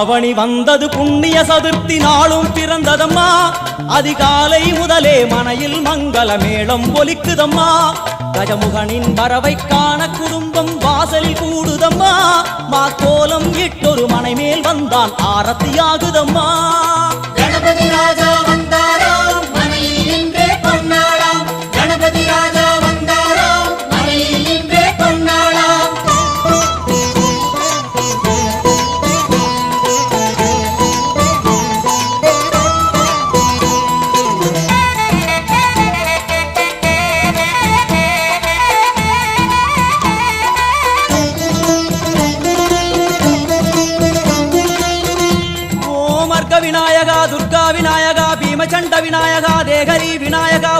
ஆவணி வந்தது புண்ணிய சதுர்த்தி நாளும் பிறந்ததம்மா. அதிகாலை முதலே மனையில் மங்கள மேளம் ஒலிக்குதம்மா. கஜமுகனின் வரவை காண குடும்பம் வாசலில் கூடுதம்மா. மாக்கோலம் இட்டொரு மனை மேல் வந்தான் ஆரத்தியாகுதம்மா. கணபதி ராஜா வந்தாராம் மனையில் நின்றே பொன்னாளாம். கணபதி ராஜா வந்தாராம் மனையில் நின்றே பொன்னாளாம். விநாயகா துர்கா விநாயகா பீமச்சண்ட விநாயகா தேகரி